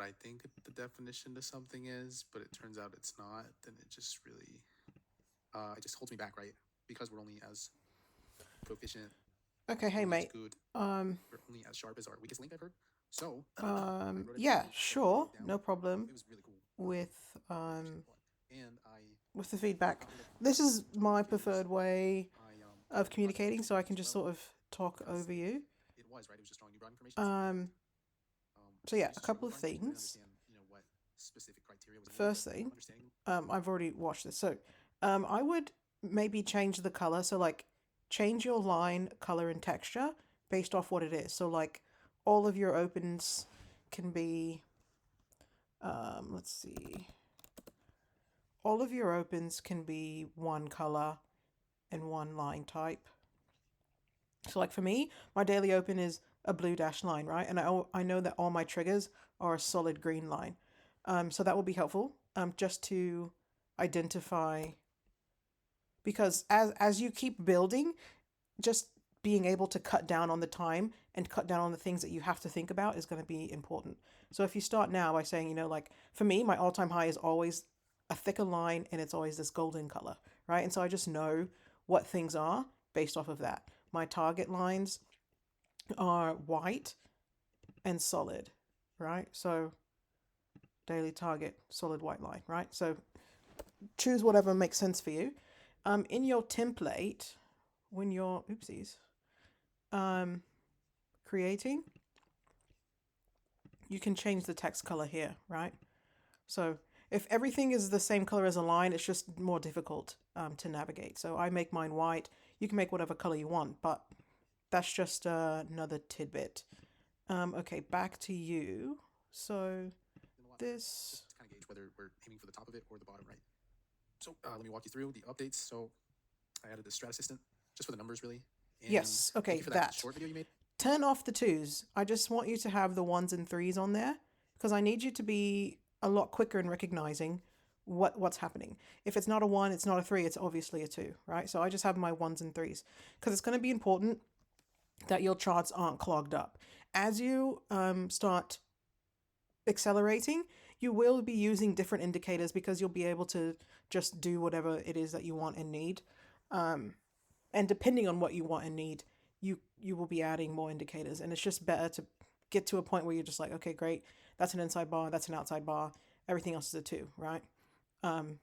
I think the definition to something is, but it turns out it's not, then it just really it just holds me back, right? Because we're only as proficient, Okay, hey only as mate. good, we're only as sharp as our weakest link, I've heard. So I wrote it Yeah, down, wrote sure, it down. no problem It was really cool. with Really appreciate the plot. And with the I feedback. got rid of This is all the my indicators. preferred way I of brought down the communicating, texture so I values can as just well sort of talk because over you. it was right. It was just drawing new broad informations, and So I yeah, a used to struggle couple with of broad informations. I didn't things. understand, what specific criteria was needed, First but now thing, understanding them, I've already watched this, so I would maybe change the color. So like, change your line color and texture based off what it is. So like, all of your opens can be, let's see, all of your opens can be one color and one line type. So like for me, my daily open is a blue dash line, right? And I know that all my triggers are a solid green line. So that will be helpful just to identify, because as you keep building, just being able to cut down on the time and cut down on the things that you have to think about is going to be important. So if you start now by saying, like for me, my all-time high is always a thicker line and it's always this golden color, right? And so I just know what things are based off of that. My target lines are white and solid, right? So daily target, solid white line, right? So choose whatever makes sense for you. In your template, when you're oopsies, creating, you can change the text color here, right? So if everything is the same color as a line, it's just more difficult to navigate. So I make mine white. You can make whatever color you want, but that's just another tidbit. Okay, back to you. So a lot better this, just to kind of gauge whether we're aiming for the top of it or the bottom right. So let me walk you through the updates. So I added the Strat Assistant just for the numbers, really. And yes, thank okay, you for that that. short video you made. Turn off the twos. I just want you to have the ones and threes on there because I need you to be a lot quicker in recognizing what's happening. If it's not a one, it's not a three, it's obviously a two, right? So I just have my ones and threes because it's going to be important that your charts aren't clogged up. As you start accelerating, you will be using different indicators because you'll be able to just do whatever it is that you want and need. And depending on what you want and need, you will be adding more indicators. And it's just better to get to a point where you're just like, okay, great, that's an inside bar, that's an outside bar, everything else is a two, right? And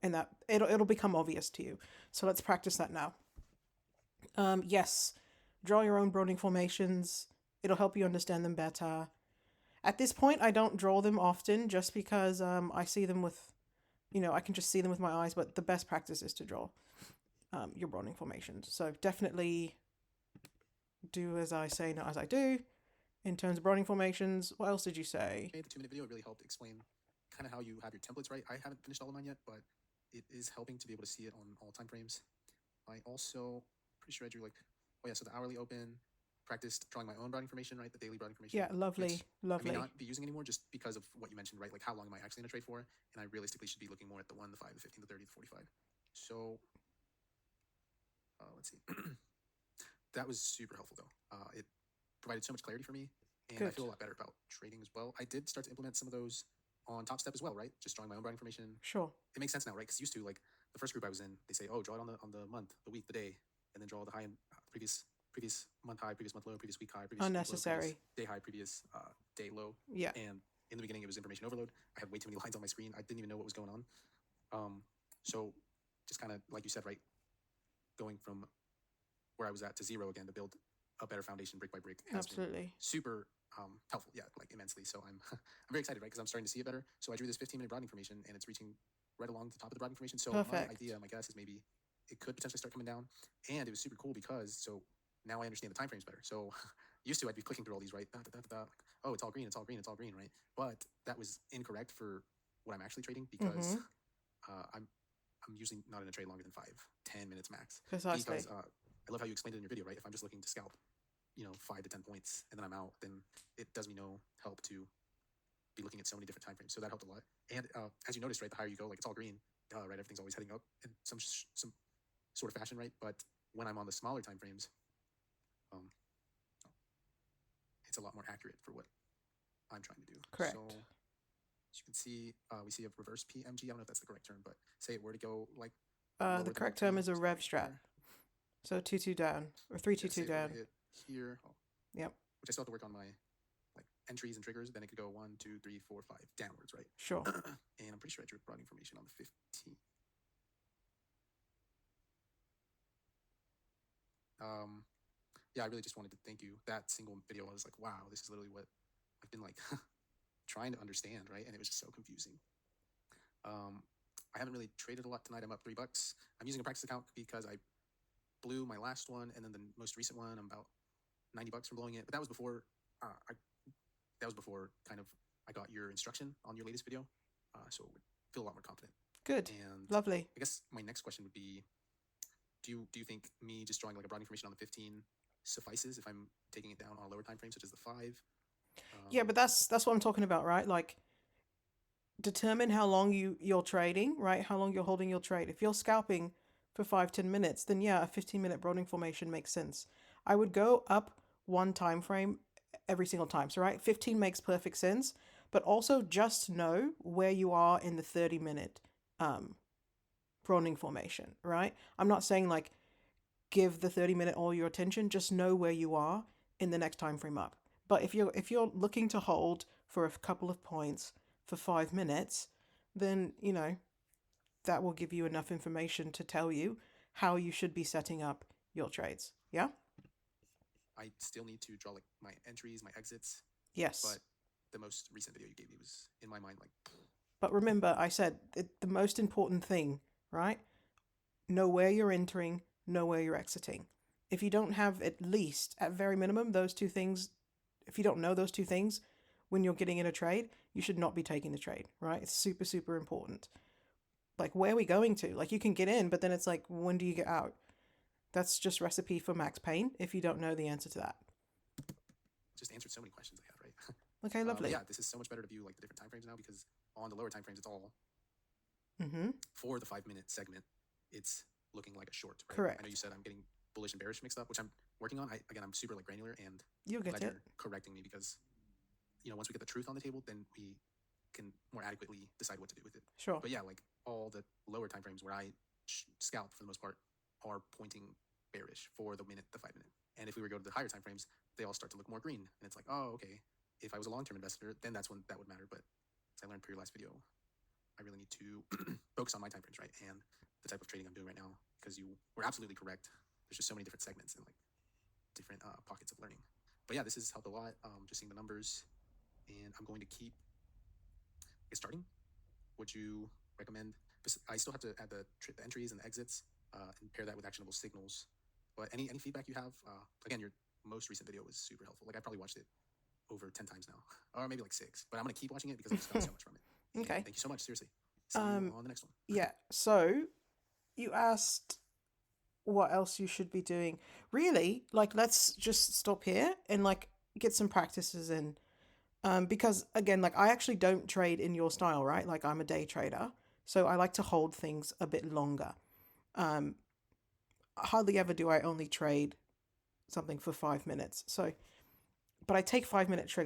that it'll become obvious to you. So let's practice that now. Yes, draw your own Browning formations. It'll help you understand them better. At this point, I don't draw them often just because I see them with, I can just see them with my eyes. But the best practice is to draw your Browning formations. So definitely do as I say, not as I do. In terms of Browning formations, what else did you say? Made the 2-minute video. It really helped explain kind of how you have your templates, right? I haven't finished all of mine yet, but it is helping to be able to see it on all time frames. I also pretty sure I drew like, oh yeah, so the hourly open, practiced drawing my own broad information, right? The daily broad information, Yeah, lovely, which I may lovely. not be using anymore just because of what you mentioned, right? Like how long am I actually in a trade for? And I realistically should be looking more at the 1, the 5, the 15, the 30, the 45. So let's see. That was super helpful though. It provided so much clarity for me, and I Good. feel a lot better about trading as well. I did start to implement some of those on Top Step as well, right? Just drawing my own broad information. Sure. It makes sense now, right? Because used to like the first group I was in, they say, oh, draw it on the month, the week, the day, and then draw the high and previous month high, previous month low, previous week high, previous week low, previous Unnecessary. day high, previous day low. Yeah. And in the beginning, it was information overload. I had way too many lines on my screen. I didn't even know what was going on. So just kind of like you said, right, going from where I was at to zero again to build a better foundation brick by brick has been Absolutely. super helpful. Yeah, like immensely. So I'm very excited, right? Because I'm starting to see it better. So I drew this 15-minute broad information, and it's reaching right along the top of the broad information. So my Perfect. idea, my guess is maybe it could potentially start coming down. And it was super cool because so now I understand the time frames better. So used to I'd be clicking through all these, right? Da, da, da, da, like, oh, it's all green, it's all green, it's all green, right? But that was incorrect for what I'm actually trading because uh, I'm I'm usually not in a trade longer than 5, 10 minutes max. Because Precisely. I love how you explained it in your video, right? If I'm just looking to scalp, 5 to 10 points, and then I'm out, then it does me no help to be looking at so many different time frames. So that helped a lot. And as you noticed, right, the higher you go, like it's all green, right? Everything's always heading up in some sort of fashion, right? But when I'm on the smaller time frames, um, it's a lot more accurate for what I'm trying to do. Correct. So as you can see, we see a reverse PMG. I don't know if that's the correct term, but say it were to go like lower The than correct term is a so rev right strat. here. So 2-2 down or 3-2-2 Say it were down. to hit here. Yep. Which I still have to work on my like entries and triggers. Then it could go 1, 2, 3, 4, 5 downwards, right? Sure. And I'm pretty sure I drew broadening formation on the 15th. Yeah, I really just wanted to thank you. That single video, I was like, wow, this is literally what I've been like trying to understand, right? And it was just so confusing. I haven't really traded a lot tonight. I'm up $3. I'm using a practice account because I blew my last one, and then the most recent one, I'm about $90 from blowing it. But that was before kind of I got your instruction on your latest video, so it would feel a lot more confident. Good. And Lovely. I guess my next question would be, do you think me just drawing like a broadening formation on the 15 suffices if I'm taking it down on a lower time frame, such as the 5? Yeah, but that's what I'm talking about, right? Like, determine how long you're trading, right? How long you're holding your trade. If you're scalping for 5-10 minutes, then yeah, a 15-minute broadening formation makes sense. I would go up one time frame every single time. So right, 15 makes perfect sense, but also just know where you are in the 30-minute broadening formation, right? I'm not saying like give the 30-minute all your attention, just know where you are in the next time frame up. But if you're looking to hold for a couple of points for 5 minutes, then that will give you enough information to tell you how you should be setting up your trades. Yeah? I still need to draw like my entries, my exits. Yes. But the most recent video you gave me was, in my mind, like. But remember, I said the most important thing, right? Know where you're entering, know where you're exiting. If you don't have at least, at very minimum, those two things, if you don't know those two things when you're getting in a trade, you should not be taking the trade, right? It's super, super important. Like, where are we going to? Like, you can get in, but then it's like, when do you get out? That's just recipe for max pain if you don't know the answer to that. Just answered so many questions I had, right? Okay, lovely. Yeah, this is so much better to view like the different time frames now, because on the lower time frames, it's all for the 5-minute segment. It's looking like a short. Right? Correct. I know you said I'm getting bullish and bearish mixed up, which I'm working on. I'm super like granular, and you'll get it. You're correcting me, because once we get the truth on the table, then we can more adequately decide what to do with it. Sure. But yeah, like all the lower time frames where I scalp for the most part are pointing bearish for the 5-minute. And if we were to go to the higher time frames, they all start to look more green. And it's like, oh, okay. If I was a long-term investor, then that's when that would matter. But as I learned per your last video, I really need to focus on my time frames, right? And the type of trading I'm doing right now, because you were absolutely correct. There's just so many different segments and like different pockets of learning. But yeah, this has helped a lot. Just seeing the numbers, and I'm going to keep starting. Would you recommend? I still have to add the entries and the exits and pair that with actionable signals. But any feedback you have? Again, your most recent video was super helpful. Like I probably watched it over 10 times now, or maybe like 6. But I'm gonna keep watching it because I just got so much from it. Okay. And thank you so much. Seriously. See you on the next one. Yeah. So you asked what else you should be doing. Really, like, let's just stop here and like get some practices in. Because again, like I actually don't trade in your style, right? Like I'm a day trader, so I like to hold things a bit longer. Hardly ever do I only trade something for 5 minutes. So, but I take 5-minute triggers.